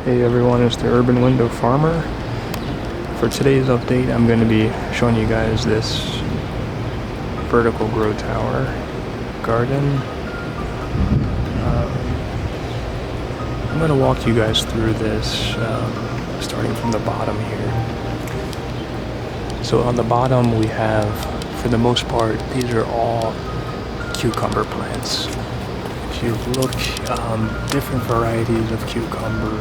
Hey everyone, it's the Urban Window Farmer. For today's update, I'm going to be showing you guys this vertical grow tower garden. I'm going to walk you guys through this, starting from the bottom here. So on the bottom we have, for the most part, these are all cucumber plants. If you look, different varieties of cucumber.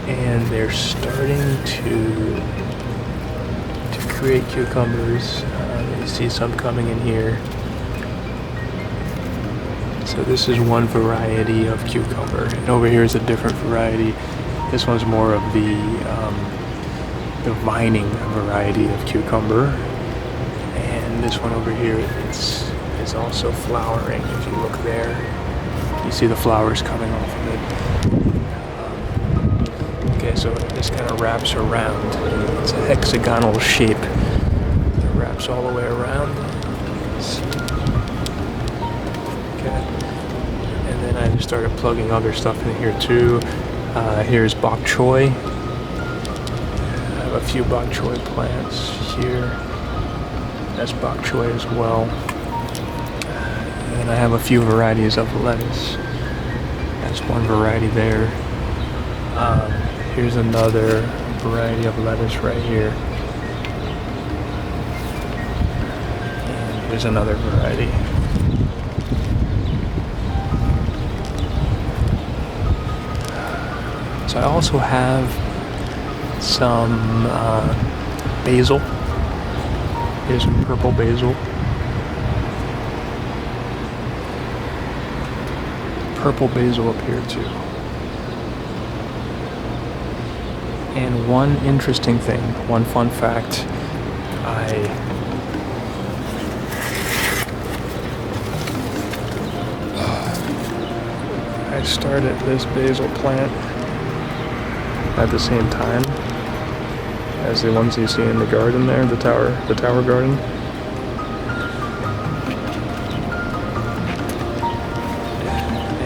And they're starting to create cucumbers. You see some coming in here. So this is one variety of cucumber, and over here is a different variety. This one's more of the vining variety of cucumber, and this one over here is also flowering. If you look there, you see the flowers coming off of it. Okay, so this kind of wraps around. It's a hexagonal shape that wraps all the way around. Okay, and then I just started plugging other stuff in here too. Here's bok choy. I have a few bok choy plants here. That's bok choy as well. And I have a few varieties of lettuce. That's one variety there. Here's another variety of lettuce right here. And here's another variety. So I also have some basil. Here's some purple basil. Purple basil up here too. And one interesting thing, one fun fact, I started this basil plant at the same time as the ones you see in the garden there, the tower garden.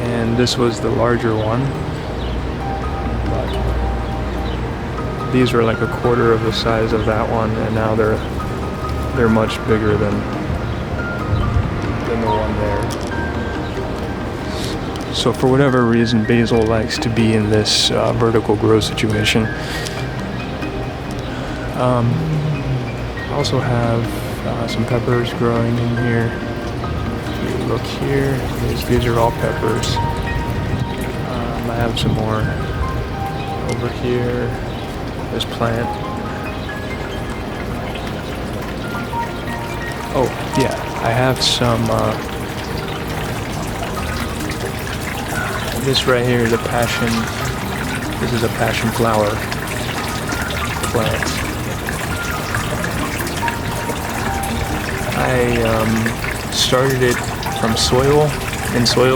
And this was the larger one. These were like a quarter of the size of that one, and now they're much bigger than the one there. So for whatever reason, basil likes to be in this vertical grow situation. I also have some peppers growing in here. If you look here, these are all peppers. I have some more over here. This plant. Oh yeah, I have some. This right here is a passion. This is a passion flower plant. I started it from soil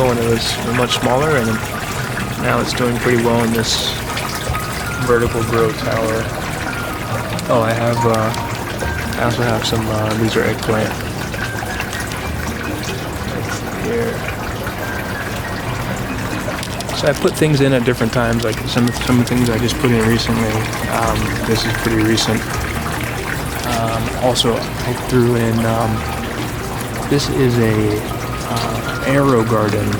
when it was much smaller, and now it's doing pretty well in this vertical grow tower. Oh, I also have some, these are eggplant. Here. So I put things in at different times, like some things I just put in recently. This is pretty recent. Also, I threw in, this is a arrow garden.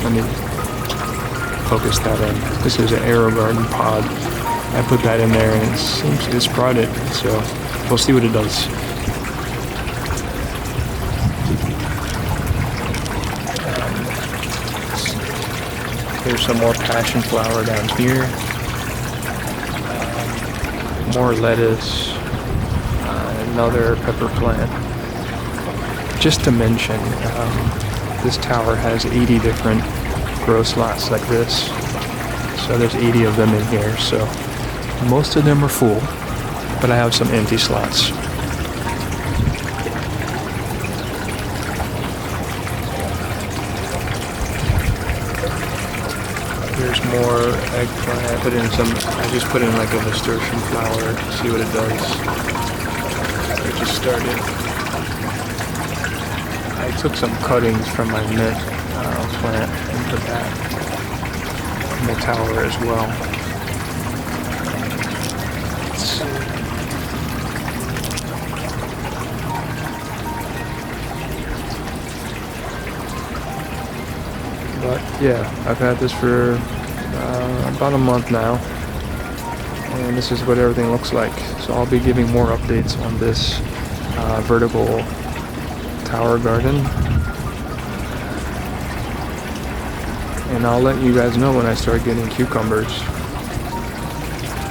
Let me focus that in. This is an arrow garden pod. I put that in there and it seems to sprout it, so we'll see what it does. There's some more passion flower down here. More lettuce. Another pepper plant. Just to mention, this tower has 80 different grow slots like this. So there's 80 of them in here. So most of them are full, but I have some empty slots. There's more eggplant. I just put in like a nasturtium flower to see what it does. It just started. I took some cuttings from my mint plant and put that in the tower as well. Let's see. But yeah, I've had this for about a month now, and this is what everything looks like. So I'll be giving more updates on this vertical tower garden, and I'll let you guys know when I start getting cucumbers.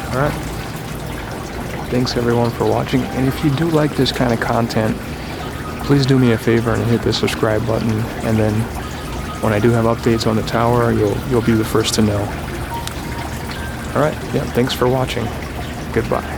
Alright, thanks everyone for watching, and if you do like this kind of content, please do me a favor and hit the subscribe button, and then when I do have updates on the tower, you'll be the first to know. Alright, yeah, thanks for watching. Goodbye.